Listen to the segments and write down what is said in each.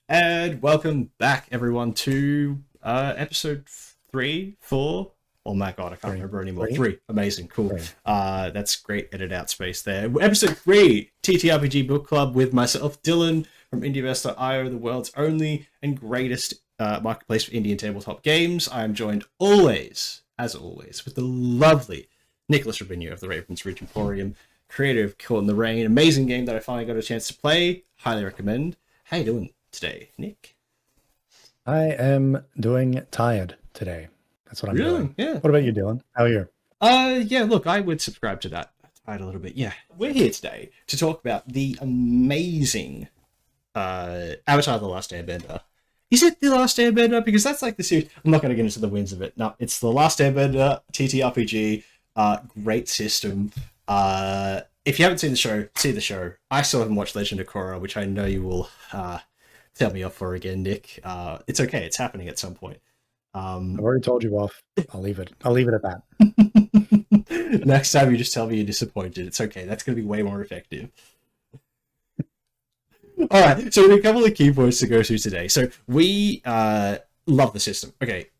And welcome back, everyone, to episode 3, 4. Oh my god, I can't remember anymore. 3. Amazing, cool. That's great edit out space there. Episode 3, TTRPG Book Club with myself, Dylan from Indiverse.io, the world's only and greatest marketplace for Indian tabletop games. I am joined as always, with the lovely Nicholas Rabinho of the Ravensridge Emporium, creator of Caught in the Rain, amazing game that I finally got a chance to play. Highly recommend. How you doing today, Nick? I am doing tired today. That's what I'm doing. Yeah. What about you, Dylan? How are you? Yeah, look, I would subscribe to that. Tired a little bit. Yeah. We're here today to talk about the amazing Avatar The Last Airbender. Is it The Last Airbender? Because that's like the series. I'm not going to get into the wins of it. No, it's The Last Airbender, TTRPG, great system. If you haven't seen the show, see the show. I still haven't watched Legend of Korra, which I know you will tell me off for again, Nick. It's okay. It's happening at some point. I've already told you off. I'll leave it at that. Next time you just tell me you're disappointed. It's okay. That's going to be way more effective. All right. So we have a couple of key points to go through today. So we love the system. Okay.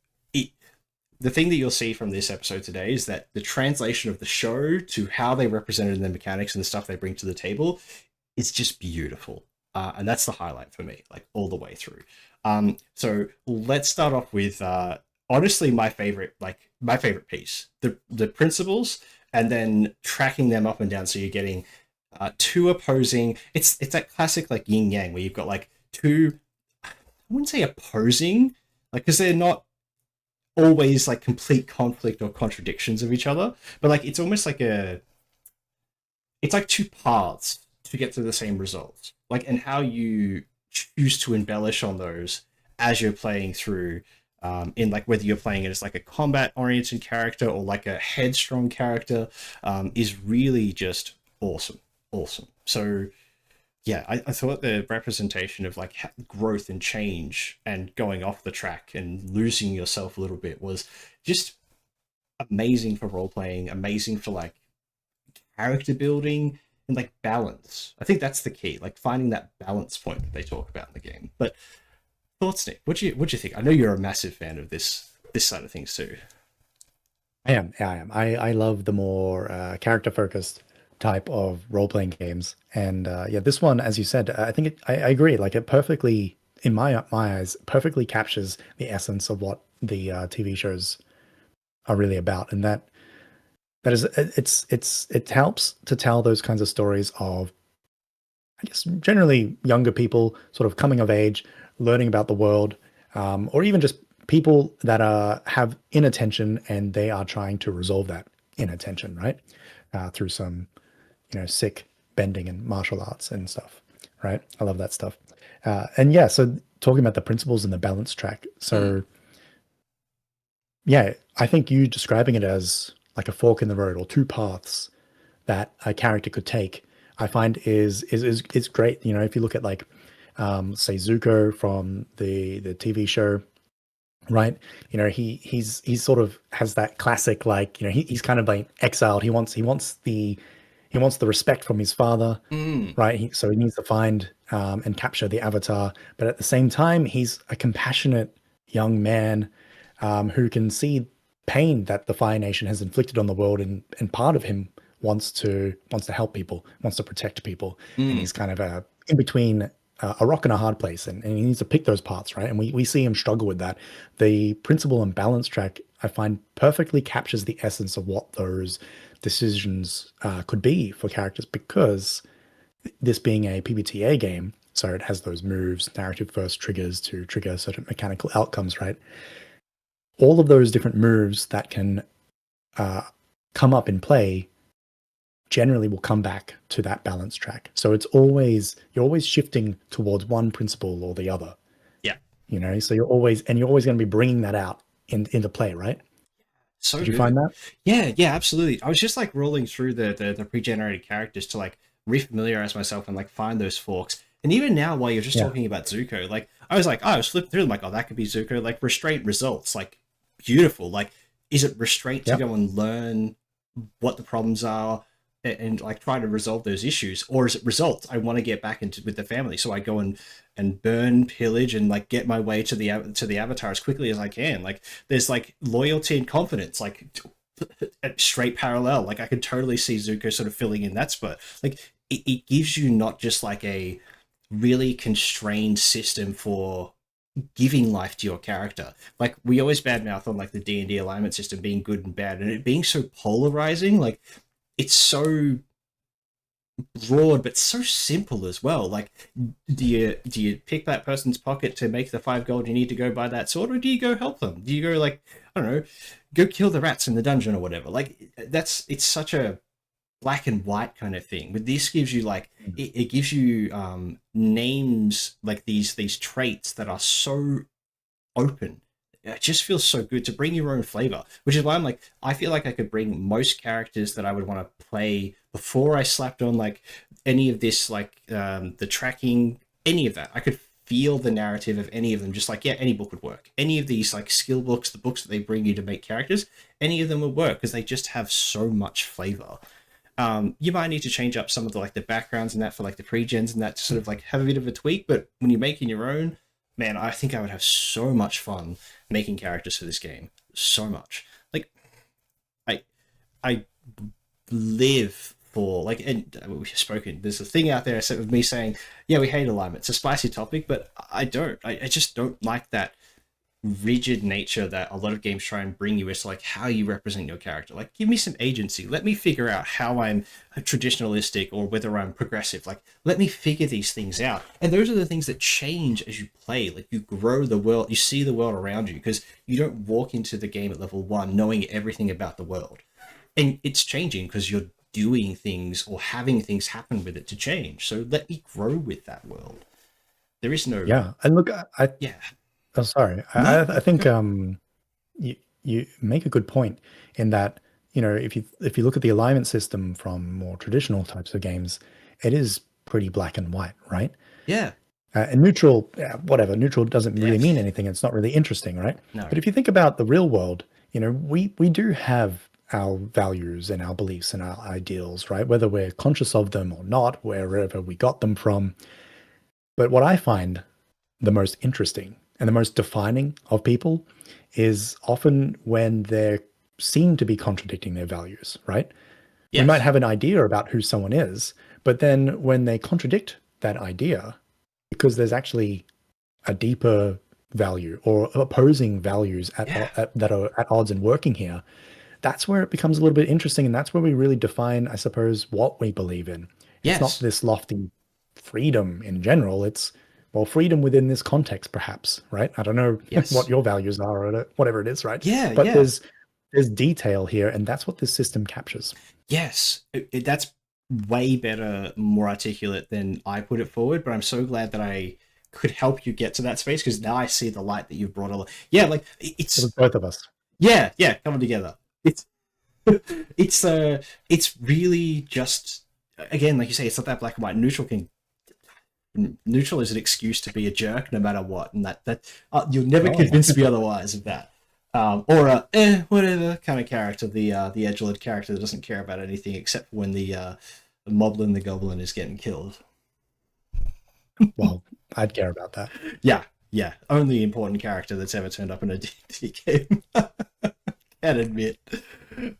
The thing that you'll see from this episode today is that the translation of the show to how they represented in the mechanics and the stuff they bring to the table is just beautiful. And that's the highlight for me, like all the way through. So let's start off with honestly my favorite piece, the principles, and then tracking them up and down. So you're getting two opposing. It's that classic like yin yang where you've got like two. I wouldn't say opposing, like because they're not always like complete conflict or contradictions of each other, but like it's almost like it's like two paths to get to the same results, like, and how you choose to embellish on those as you're playing through, in like whether you're playing it as like a combat oriented character or like a headstrong character, is really just awesome. So yeah, I thought the representation of like growth and change and going off the track and losing yourself a little bit was just amazing for role playing, amazing for like character building and like balance. I think that's the key, like finding that balance point that they talk about in the game. But thoughts, Nick? What'd you think? I know you're a massive fan of this side of things too. I am. I love the more character focused type of role playing games, and yeah, this one, as you said, I think I agree. Like it perfectly, in my eyes, perfectly captures the essence of what the TV shows are really about, and that is it helps to tell those kinds of stories of, I guess, generally younger people sort of coming of age, learning about the world, or even just people that have inattention and they are trying to resolve that inattention, right? Through some, sick bending and martial arts and stuff, right? I love that stuff. And yeah, so talking about the principles and the balance track. So yeah, I think you describing it as like a fork in the road or two paths that a character could take, I find is great. If you look at like, say Zuko from the TV show, right? He's sort of has that classic, like, he's kind of like exiled. He wants the respect from his father, right? So he needs to find and capture the avatar, but at the same time, he's a compassionate young man who can see pain that the Fire Nation has inflicted on the world, and part of him wants to help people, wants to protect people, and he's kind of in between a rock and a hard place, and he needs to pick those parts, right? And we see him struggle with that. The principle and balance track, I find, perfectly captures the essence of what those decisions could be for characters, because this being a PBTA game, so it has those moves, narrative first triggers to trigger certain mechanical outcomes, right? All of those different moves that can come up in play generally will come back to that balance track. So you're always shifting towards one principle or the other. Yeah. So you're always going to be bringing that out into play, right? So did you find that? Yeah, absolutely. I was just like rolling through the pre-generated characters to like refamiliarize myself and like find those forks. And even now, while you're just talking about Zuko, like I was flipping through them, like, oh, that could be Zuko. Like restraint results, like beautiful. Like, is it restraint to go and learn what the problems are and like try to resolve those issues, or as it results, I want to get back into with the family, so I go and burn, pillage, and like get my way to the avatar as quickly as I can. Like there's like loyalty and confidence, like straight parallel. Like I could totally see Zuko sort of filling in that spot. Like it gives you not just like a really constrained system for giving life to your character. Like we always badmouth on like the D&D alignment system being good and bad, and it being so polarizing. Like it's so broad but so simple as well. Like do you pick that person's pocket to make the 5 gold you need to go buy that sword, or do you go help them? Do you go like, I don't know, go kill the rats in the dungeon or whatever? Like it's such a black and white kind of thing. But this gives you like it gives you names, like these traits that are so open. It just feels so good to bring your own flavor, which is why I'm like, I feel like I could bring most characters that I would want to play before I slapped on like any of this, like the tracking, any of that. I could feel the narrative of any of them, just like, yeah, any book would work. Any of these like skill books, the books that they bring you to make characters, any of them would work because they just have so much flavor. You might need to change up some of the like the backgrounds and that for like the pre-gens and that to sort of like have a bit of a tweak, but when you're making your own, man, I think I would have so much fun making characters for this game. So much. Like I live for like, and we've spoken, there's a thing out there with me saying, yeah, we hate alignment. It's a spicy topic, but I don't. I just don't like that rigid nature that a lot of games try and bring you as like how you represent your character. Like give me some agency, let me figure out how I'm traditionalistic or whether I'm progressive. Like let me figure these things out, and those are the things that change as you play. Like you grow the world, you see the world around you, because you don't walk into the game at level 1 knowing everything about the world, and it's changing because you're doing things or having things happen with it to change. So let me grow with that world. There is no And look, yeah. Oh, sorry. No, I think you make a good point in that, you know, if you look at the alignment system from more traditional types of games, it is pretty black and white, right? yeah. And neutral, whatever, neutral doesn't really Yeah. mean anything. It's not really interesting, right? No. But if you think about the real world, you know, we do have our values and our beliefs and our ideals, right? Whether we're conscious of them or not, wherever we got them from. But what I find the most interesting and the most defining of people is often when they seem to be contradicting their values, right? Yes. We might have an idea about who someone is, but then when they contradict that idea, because there's actually a deeper value or opposing values that are at odds and working here, that's where it becomes a little bit interesting. And that's where we really define, I suppose, what we believe in. It's not this lofty freedom in general. It's, well, freedom within this context, perhaps, right? I don't know what your values are or whatever it is, right? Yeah, but yeah. there's detail here, and that's what this system captures. Yes, that's way better, more articulate than I put it forward. But I'm so glad that I could help you get to that space, because now I see the light that you've brought. Yeah, like it's It was both of us. Yeah, coming together. It's really just, again, like you say, it's not that black and white. Neutral is an excuse to be a jerk no matter what, and that you'll never convince me otherwise of that. Or a whatever kind of character, the edgelord character that doesn't care about anything except when the moblin the goblin is getting killed. Well, I'd care about that. Yeah, only important character that's ever turned up in a D&D game. Can't admit.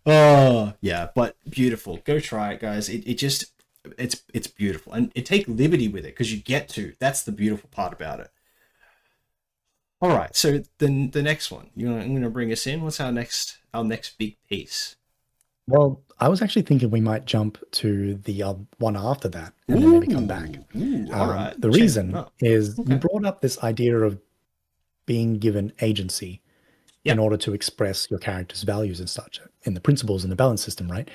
Oh yeah, but beautiful. Go try it, guys. It's beautiful, and take liberty with it because you get to. That's the beautiful part about it. All right, so then the next one, I'm going to bring us in. What's our next big piece? Well, I was actually thinking we might jump to the one after that and then maybe come back. All right. The reason is you brought up this idea of being given agency in order to express your character's values and such in the principles in the balance system, right?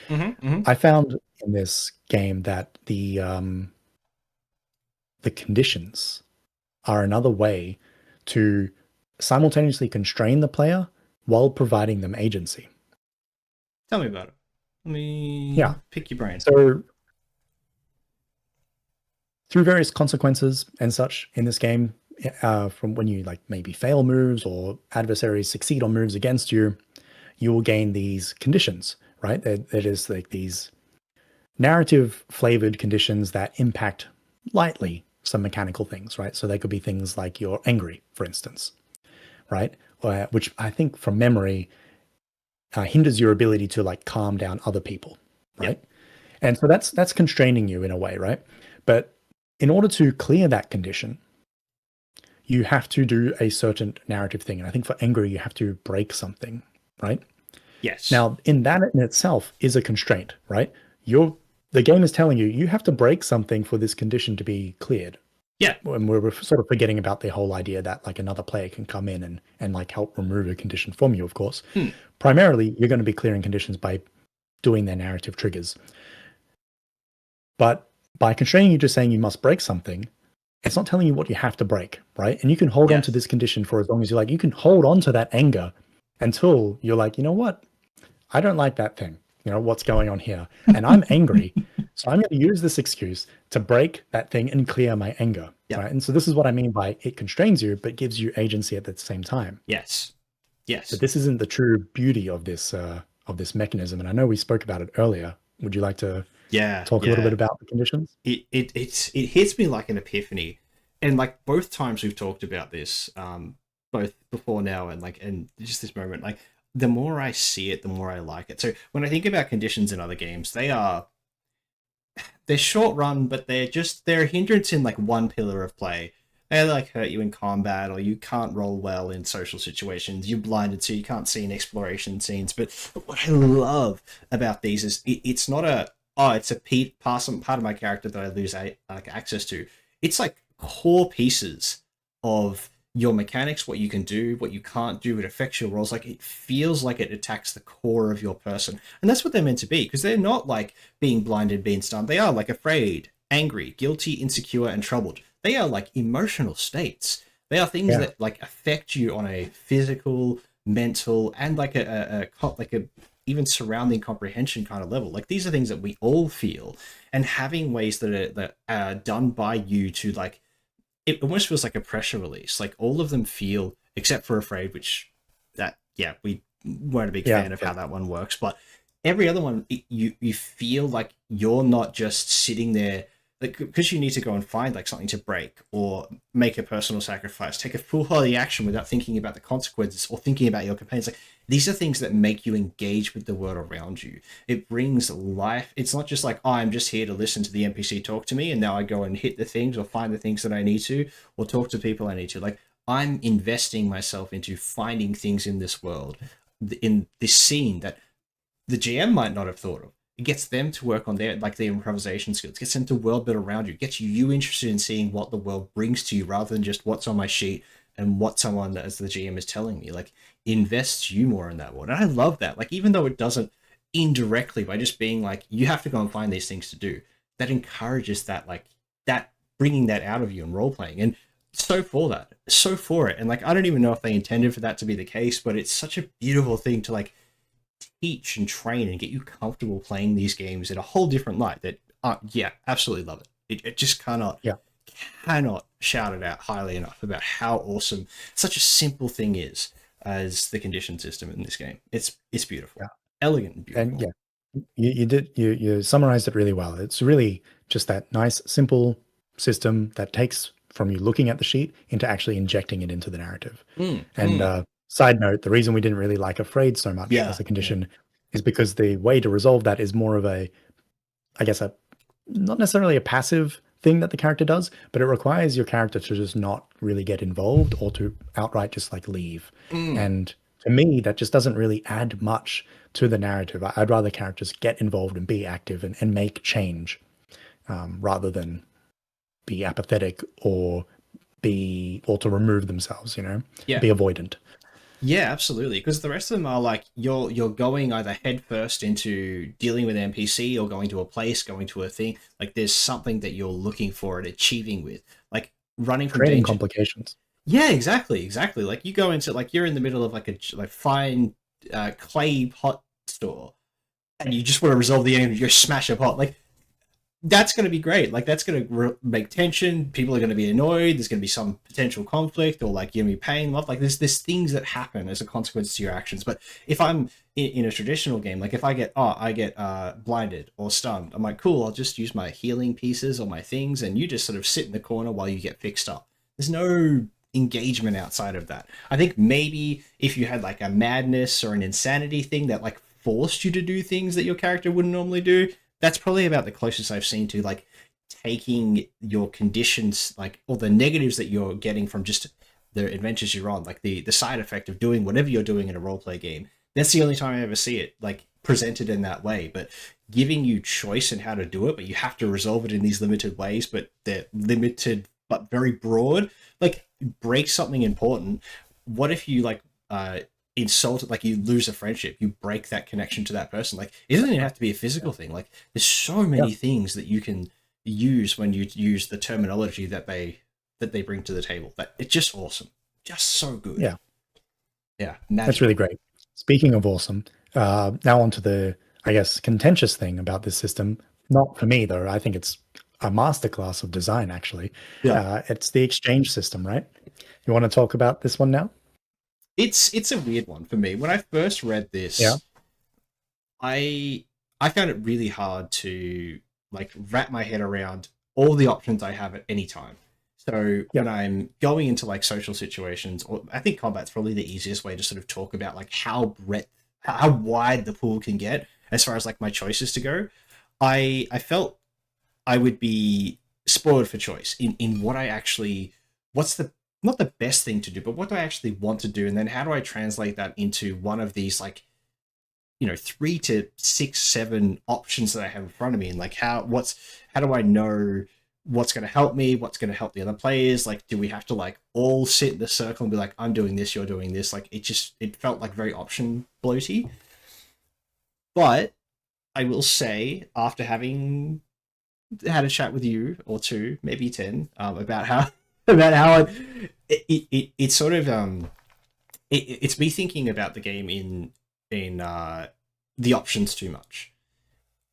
I found in this game that the conditions are another way to simultaneously constrain the player while providing them agency. Tell me about it. Let me pick your brain. So through various consequences and such in this game, from when you like maybe fail moves or adversaries succeed on moves against you, you will gain these conditions, right? That is like these narrative flavored conditions that impact lightly some mechanical things, right? So they could be things like you're angry, for instance, right? Which I think from memory hinders your ability to like calm down other people, right? Yep. And so that's constraining you in a way, right? But in order to clear that condition, you have to do a certain narrative thing. And I think for angry, you have to break something, right? Yes. Now, in that in itself is a constraint, right? The game is telling you you have to break something for this condition to be cleared. Yeah. And we're sort of forgetting about the whole idea that like another player can come in and like help remove a condition from you, of course. Primarily, you're going to be clearing conditions by doing their narrative triggers. But by constraining you just saying you must break something, it's not telling you what you have to break, right? And you can hold on to this condition for as long as you like. You can hold on to that anger until you're like, you know what? I don't like that thing. You know, what's going on here? And I'm angry. So I'm going to use this excuse to break that thing and clear my anger. Yep. Right. And so this is what I mean by it constrains you, but gives you agency at the same time. Yes. Yes. But this isn't the true beauty of this mechanism. And I know we spoke about it earlier. Would you like to talk a little bit about the conditions? It hits me like an epiphany. And like both times we've talked about this, both before now and just this moment, like the more I see it, the more I like it. So when I think about conditions in other games, they're short run, but they're a hindrance in like one pillar of play. They like hurt you in combat, or you can't roll well in social situations. You're blinded, so you can't see in exploration scenes. But what I love about these is it's not it's a part of my character that I lose access to. It's like core pieces of your mechanics, what you can do, what you can't do. It affects your rolls. Like it feels like it attacks the core of your person, and that's what they're meant to be. Because they're not like being blinded, being stunned. They are like afraid, angry, guilty, insecure, and troubled. They are like emotional states. They are things that like affect you on a physical, mental, and like a even surrounding comprehension kind of level. Like these are things that we all feel, and having ways that are done by you to like, it almost feels like a pressure release. Like all of them feel, except for Afraid, which we weren't a big fan of how that one works, but every other one, you feel like you're not just sitting there, like, because you need to go and find like something to break or make a personal sacrifice, take a foolhardy action without thinking about the consequences or thinking about your companions. Like these are things that make you engage with the world around you. It brings life. It's not just like, oh, I'm just here to listen to the NPC talk to me and now I go and hit the things or find the things that I need to or talk to people I need to. Like I'm investing myself into finding things in this world, in this scene that the GM might not have thought of. It gets them to work on their improvisation skills, gets them to world build around you, gets you interested in seeing what the world brings to you rather than just what's on my sheet and what someone as the GM is telling me. Like invests you more in that world. And I love that. Like even though it doesn't indirectly, by just being like, you have to go and find these things to do, that encourages that, like that bringing that out of you and role playing. And so for it. And like I don't even know if they intended for that to be the case, but it's such a beautiful thing to like teach and train and get you comfortable playing these games in a whole different light. That absolutely love it. It just cannot shout it out highly enough about how awesome such a simple thing is as the condition system in this game. It's beautiful, elegant, and beautiful. And you summarized it really well. It's really just that nice simple system that takes from you looking at the sheet into actually injecting it into the narrative. Side note, the reason we didn't really like Afraid so much as a condition is because the way to resolve that is more of a not necessarily a passive thing that the character does, but it requires your character to just not really get involved or to outright just like leave. And to me, that just doesn't really add much to the narrative. I'd rather characters get involved and be active and make change rather than be apathetic or to remove themselves, be avoidant. Yeah, absolutely. Because the rest of them are like you're going either head first into dealing with an NPC or going to a place, going to a thing. Like there's something that you're looking for and achieving with, like running from creating danger. Complications. Yeah, exactly. Like you go into like you're in the middle of like a fine clay pot store, and you just want to resolve the end. You smash a pot. Like that's going to be great. Like that's going to make tension. People are going to be annoyed. There's going to be some potential conflict, or like, you know, me pain, love. Like there's things that happen as a consequence to your actions. But if I'm in a traditional game, like if I get blinded or stunned, I'm like, cool. I'll just use my healing pieces or my things, and you just sort of sit in the corner while you get fixed up. There's no engagement outside of that. I think maybe if you had like a madness or an insanity thing that like forced you to do things that your character wouldn't normally do, that's probably about the closest I've seen to like taking your conditions, like, or the negatives that you're getting from just the adventures you're on, like the side effect of doing whatever you're doing in a roleplay game. That's the only time I ever see it like presented in that way. But giving you choice in how to do it, but you have to resolve it in these limited ways, but they're limited but very broad, like break something important. What if you like insult it, like you lose a friendship, you break that connection to that person? Like it doesn't even have to be a physical thing. Like there's so many things that you can use when you use the terminology that they bring to the table. That it's just awesome, just so good. Yeah, magical. That's really great. Speaking of awesome, now onto the, I guess, contentious thing about this system. Not for me though. I think it's a masterclass of design, actually. It's the exchange system, right? You want to talk about this one now? It's a weird one for me. When I first read this, I found it really hard to like wrap my head around all the options I have at any time. So when I'm going into like social situations, or I think combat's probably the easiest way to sort of talk about like how wide the pool can get as far as like my choices to go. I felt I would be spoiled for choice in what I actually, what's the, not the best thing to do, but what do I actually want to do? And then how do I translate that into one of these, like, you know, 3 to 6, 7 options that I have in front of me? And like, how do I know what's going to help me? What's going to help the other players? Like, do we have to like all sit in the circle and be like, I'm doing this, you're doing this? Like, it felt like very option bloaty. But I will say, after having had a chat with you or two, maybe 10, about how it sort of it's me thinking about the game in the options too much,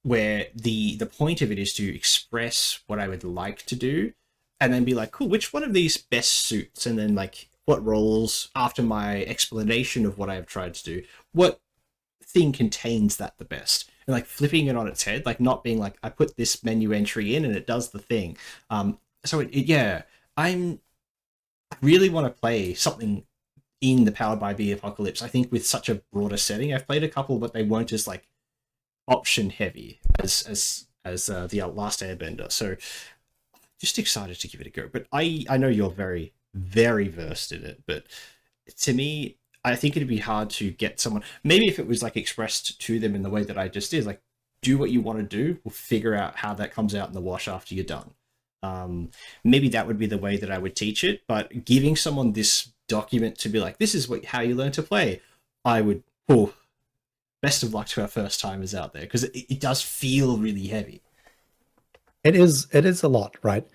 where the point of it is to express what I would like to do, and then be like, cool, which one of these best suits, and then like what roles, after my explanation of what I have tried to do, what thing contains that the best, and like flipping it on its head, like not being like, I put this menu entry in and it does the thing. I really want to play something in the Powered by Bee apocalypse. I think with such a broader setting, I've played a couple, but they weren't as like option heavy as the last Airbender. So just excited to give it a go. But I know you're very, very versed in it, but to me, I think it'd be hard to get someone, maybe if it was like expressed to them in the way that I just did, like, do what you want to do, we'll figure out how that comes out in the wash after you're done. Maybe that would be the way that I would teach it, but giving someone this document to be like, this is how you learn to play, I would, best of luck to our first timers out there, because it does feel really heavy. It is a lot, right?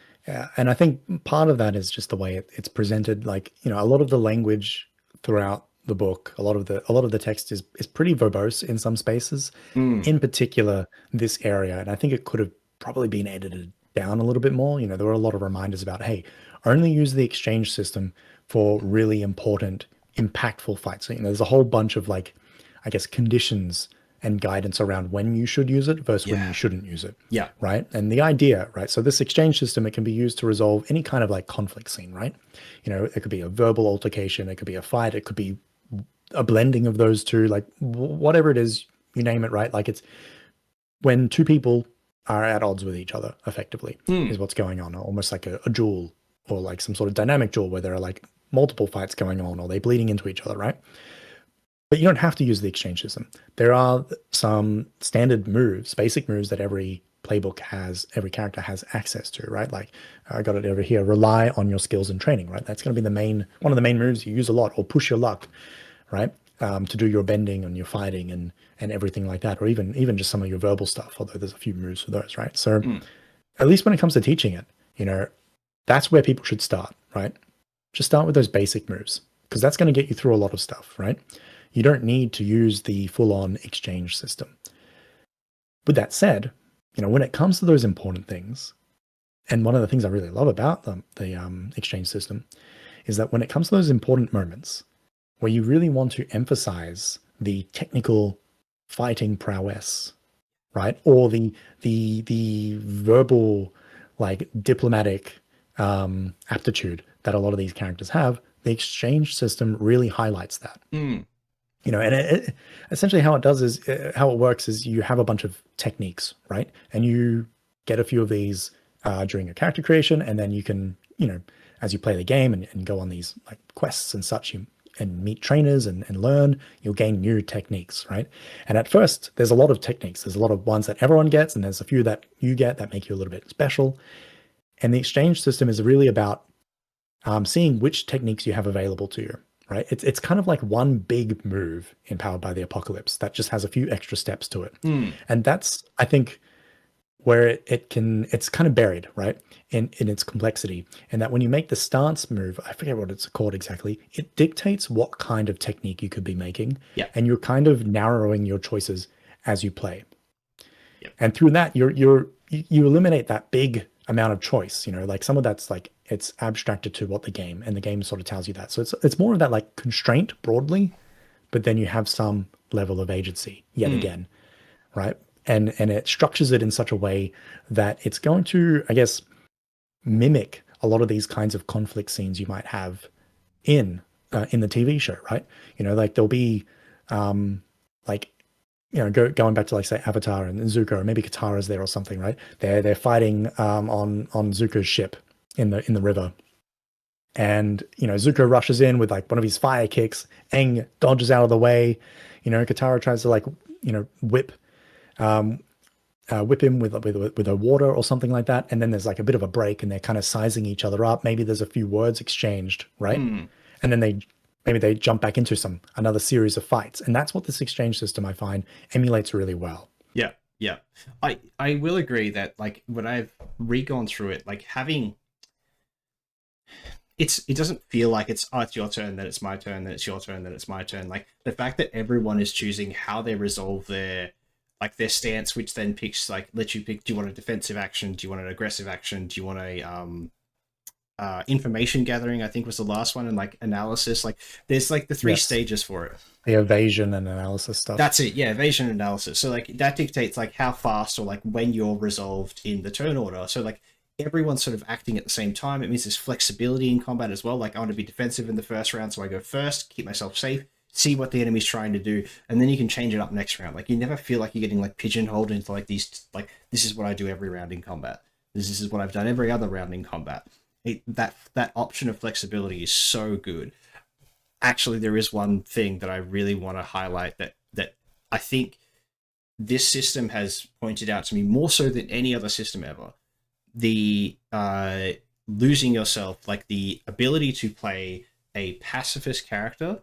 And I think part of that is just the way it's presented. Like, you know, a lot of the language throughout the book, a lot of the text is pretty verbose in some spaces. In particular, this area, and I think it could have probably been edited down a little bit more. You know, there were a lot of reminders about, hey, only use the exchange system for really important, impactful fights. So, you know, there's a whole bunch of like, I guess, conditions and guidance around when you should use it versus when you shouldn't use it. Yeah. Right. And the idea, right? So this exchange system, it can be used to resolve any kind of like conflict scene, right? You know, it could be a verbal altercation, it could be a fight, it could be a blending of those two, like whatever it is, you name it, right? Like it's when two people are at odds with each other, effectively, is what's going on, almost like a duel, or like some sort of dynamic duel where there are like multiple fights going on, or they bleeding into each other, right? But you don't have to use the exchange system. There are some standard moves, basic moves that every playbook has, every character has access to, right? Like I got it over here, rely on your skills and training, right? That's going to be one of the main moves you use a lot, or push your luck, right? To do your bending and your fighting and everything like that, or even just some of your verbal stuff, although there's a few moves for those, right? So at least when it comes to teaching it, you know, that's where people should start, right? Just start with those basic moves, because that's going to get you through a lot of stuff, right? You don't need to use the full-on exchange system. With that said, when it comes to those important things, and one of the things I really love about the exchange system is that when it comes to those important moments where you really want to emphasize the technical fighting prowess, right, or the verbal, like, diplomatic aptitude that a lot of these characters have, the exchange system really highlights that. And essentially how it does is, how it works is, you have a bunch of techniques, right? And you get a few of these during your character creation, and then you can, as you play the game and go on these like quests and such, and meet trainers and learn, you'll gain new techniques, right? And at first, there's a lot of techniques. There's a lot of ones that everyone gets, and there's a few that you get that make you a little bit special. And the exchange system is really about seeing which techniques you have available to you, right? It's kind of like one big move in Powered by the Apocalypse that just has a few extra steps to it. And that's, I think, where it's kind of buried, right, in its complexity. And that when you make the stance move, I forget what it's called exactly, it dictates what kind of technique you could be making. Yeah. And you're kind of narrowing your choices as you play. Yep. And through that, you eliminate that big amount of choice, like some of that's like, it's abstracted to what the game, and the game sort of tells you that. So it's more of that like constraint broadly, but then you have some level of agency yet again, right? And it structures it in such a way that it's going to, I guess, mimic a lot of these kinds of conflict scenes you might have in the TV show, right? Like there'll be going back to, like, say, Avatar and Zuko, or maybe Katara's there or something, right? They're fighting on Zuko's ship in the river. And, Zuko rushes in with like one of his fire kicks. Aang dodges out of the way. Katara tries to like, whip him with a water or something like that. And then there's like a bit of a break, and they're kind of sizing each other up. Maybe there's a few words exchanged, right? And then maybe they jump back into another series of fights. And that's what this exchange system, I find, emulates really well. Yeah. I will agree that, like, when I've re-gone through it, like, having... it doesn't feel like it's your turn, then it's my turn, then it's your turn, then it's my turn. Like, the fact that everyone is choosing how they resolve their stance, which then picks, like, lets you pick, do you want a defensive action, do you want an aggressive action, do you want a information gathering, I think was the last one, and like analysis. Like, there's like the three stages for it. The evasion and analysis stuff. That's it, yeah, evasion and analysis. So like that dictates like how fast or like when you're resolved in the turn order. So like everyone's sort of acting at the same time. It means there's flexibility in combat as well. Like, I want to be defensive in the first round, so I go first, keep myself safe, see what the enemy's trying to do, and then you can change it up next round. Like, you never feel like you're getting like pigeonholed into like these, like, this is what I do every round in combat, this is what I've done every other round in combat. That option of flexibility is so good. Actually, there is one thing that I really want to highlight that I think this system has pointed out to me more so than any other system ever. The losing yourself, like the ability to play a pacifist character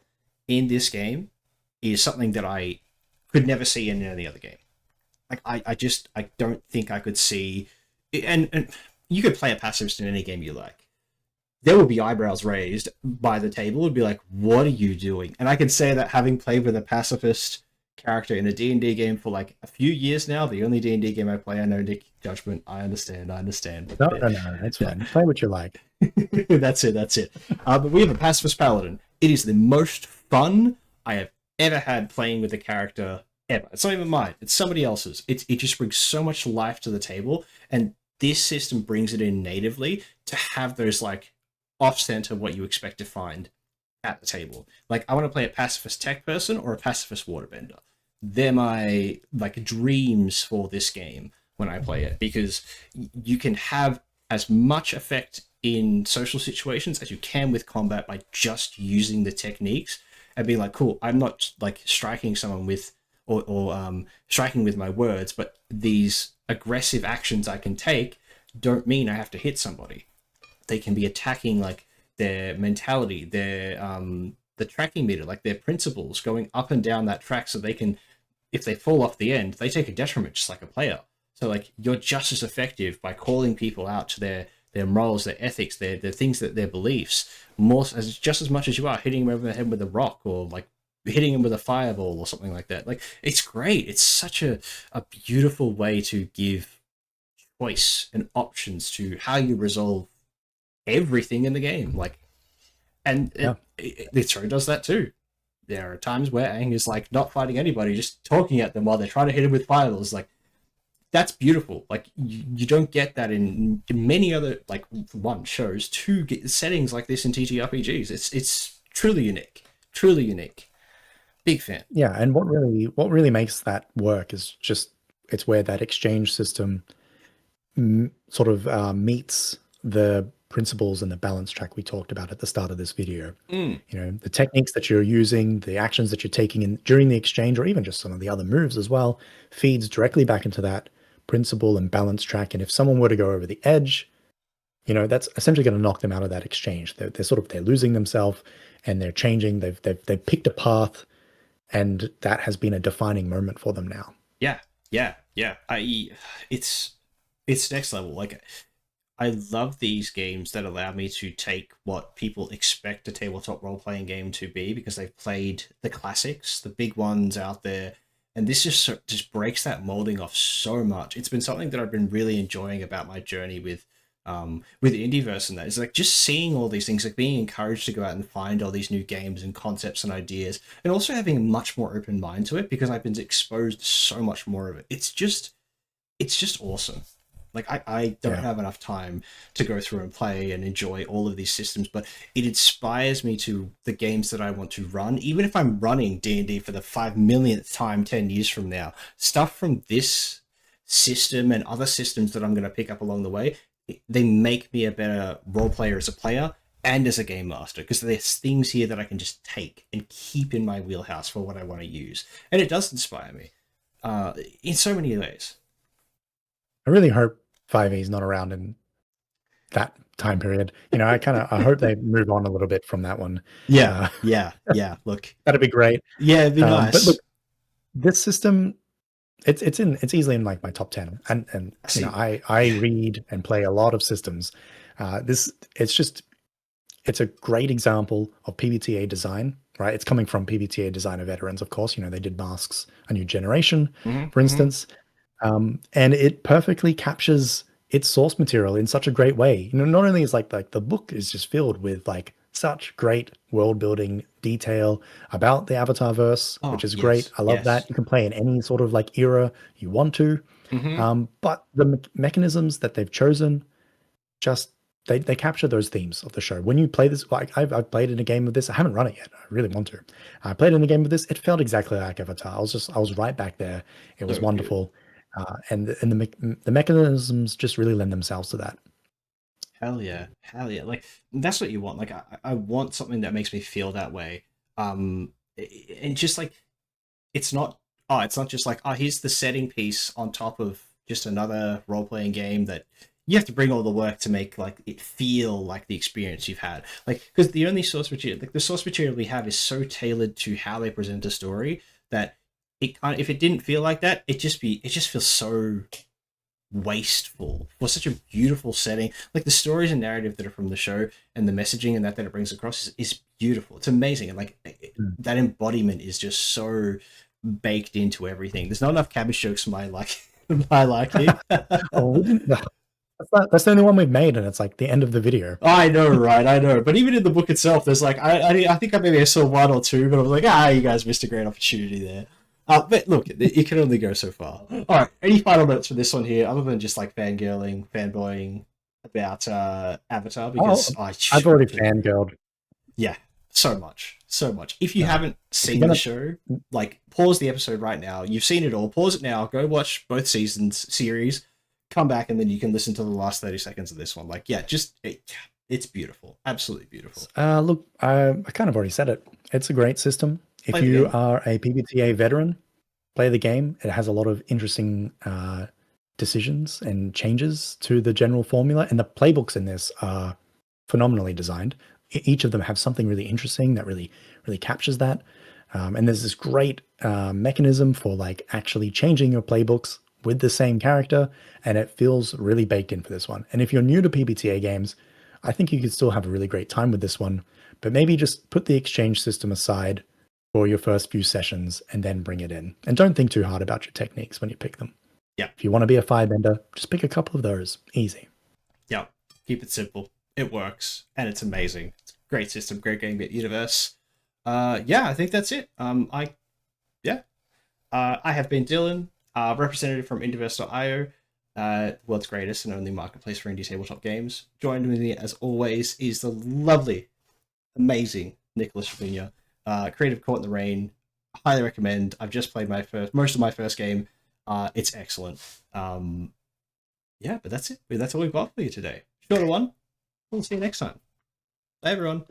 in this game, is something that I could never see in any other game. Like, I don't think I could see, and you could play a pacifist in any game you like. There would be eyebrows raised by the table. It would be like, what are you doing? And I can say that having played with a pacifist character in a D&D game for like a few years now, the only D&D game I play, I know, Nick, judgment, I understand. No, it's fine. Play what you like. That's it. But we have a pacifist paladin. It is the most fun I have ever had playing with a character ever. It's not even mine. It's somebody else's. It just brings so much life to the table, and this system brings it in natively to have those like off-center what you expect to find at the table. Like, I want to play a pacifist tech person or a pacifist waterbender. They're my like dreams for this game when I play it, because you can have as much effect in social situations as you can with combat by just using the techniques and being like, cool, I'm not like striking someone with or striking with my words, but these aggressive actions I can take don't mean I have to hit somebody. They can be attacking like their mentality, their the tracking meter, like their principles going up and down that track, so they can, if they fall off the end, they take a detriment just like a player. So like, you're just as effective by calling people out to their morals, their ethics, their things, that their beliefs, just as much as you are hitting them over the head with a rock or like hitting them with a fireball or something like that. Like, it's great. It's such a beautiful way to give choice and options to how you resolve everything in the game. Like, and Yeah. the show does that too. There are times where Aang is like not fighting anybody, just talking at them while they're trying to hit him with fireballs. Like, that's beautiful. Like, you don't get that in many other, like, one, shows, two, settings like this in TTRPGs. It's truly unique. Truly unique. Big fan. Yeah, and what really makes that work is just it's where that exchange system sort of meets the principles and the balance track we talked about at the start of this video. Mm. You know, the techniques that you're using, the actions that you're taking in during the exchange, or even just some of the other moves as well, feeds directly back into that principle and balance track. And if someone were to go over the edge, you know, that's essentially going to knock them out of that exchange. They're losing themselves and they're changing. They've picked a path, and that has been a defining moment for them now. Yeah. It's next level. Like, I love these games that allow me to take what people expect a tabletop role-playing game to be, because they've played the classics, the big ones out there, and this just breaks that molding off so much. It's been something that I've been really enjoying about my journey with Indiverse, and that is like just seeing all these things, like being encouraged to go out and find all these new games and concepts and ideas, and also having a much more open mind to it because I've been exposed to so much more of it. It's just awesome. Like, I don't have enough time to go through and play and enjoy all of these systems, but it inspires me to the games that I want to run. Even if I'm running D&D for the 5 millionth time 10 years from now, stuff from this system and other systems that I'm going to pick up along the way, they make me a better role player as a player and as a game master, because there's things here that I can just take and keep in my wheelhouse for what I want to use. And it does inspire me in so many ways. I really hope 5e is not around in that time period. You know, I hope they move on a little bit from that one. Yeah. Look, that'd be great. Yeah, it'd be nice. But look, this system, it's easily in like my top 10. And you know, I read and play a lot of systems. It's a great example of PBTA design, right? It's coming from PBTA designer veterans, of course. You know, they did Masks: A New Generation, for instance. And it perfectly captures its source material in such a great way. You know, not only is like the book is just filled with like such great world building detail about the Avatar verse, which is great. I love that. You can play in any sort of like era you want to. But the mechanisms that they've chosen, just they capture those themes of the show. When you play this, like I've played in a game of this. I haven't run it yet. I really want to. I played in a game of this. It felt exactly like Avatar. I was right back there. It was wonderful. And the mechanisms just really lend themselves to that. Hell yeah. Like, that's what you want. Like, I want something that makes me feel that way. And just like, it's not just like, here's the setting piece on top of just another role-playing game that you have to bring all the work to make like it feel like the experience you've had. Like, because the only source material, like the source material we have, is so tailored to how they present a story that if it didn't feel like that, it just feels so wasteful for such a beautiful setting. Like, the stories and narrative that are from the show and the messaging and that it brings across is beautiful. It's amazing. And like that embodiment is just so baked into everything. There's not enough cabbage jokes for my liking. That's the only one we've made, and it's like the end of the video. I know, right? I know. But even in the book itself, there's like, I think I saw one or two, but I was like, you guys missed a great opportunity there. But look, it can only go so far. All right, any final notes for this one here, other than just like fanboying about Avatar? Because I've already fangirled. Yeah, so much. If you haven't seen the show, like, pause the episode right now. You've seen it all. Pause it now. Go watch both series. Come back, and then you can listen to the last 30 seconds of this one. Like, yeah, it's beautiful. Absolutely beautiful. Look, I kind of already said it. It's a great system. If you are a PBTA veteran, play the game. It has a lot of interesting decisions and changes to the general formula, and the playbooks in this are phenomenally designed. Each of them have something really interesting that really captures that. And there's this great mechanism for like actually changing your playbooks with the same character, and it feels really baked in for this one. And if you're new to PBTA games, I think you could still have a really great time with this one, but maybe just put the exchange system aside for your first few sessions and then bring it in. And don't think too hard about your techniques when you pick them. Yeah. If you want to be a firebender, just pick a couple of those. Easy. Yeah. Keep it simple. It works, and it's amazing. It's a great system, great game, great universe. Yeah, I think that's it. I have been Dylan, representative from Indiverse.io, world's greatest and only marketplace for indie tabletop games. Joined with me, as always, is the lovely, amazing Nicholas Trevino, creative Caught in the Rain. Highly recommend. I've just played most of my first game. It's excellent. Yeah, but that's it. That's all we've got for you today. Shorter one. We'll see you next time. Bye, everyone.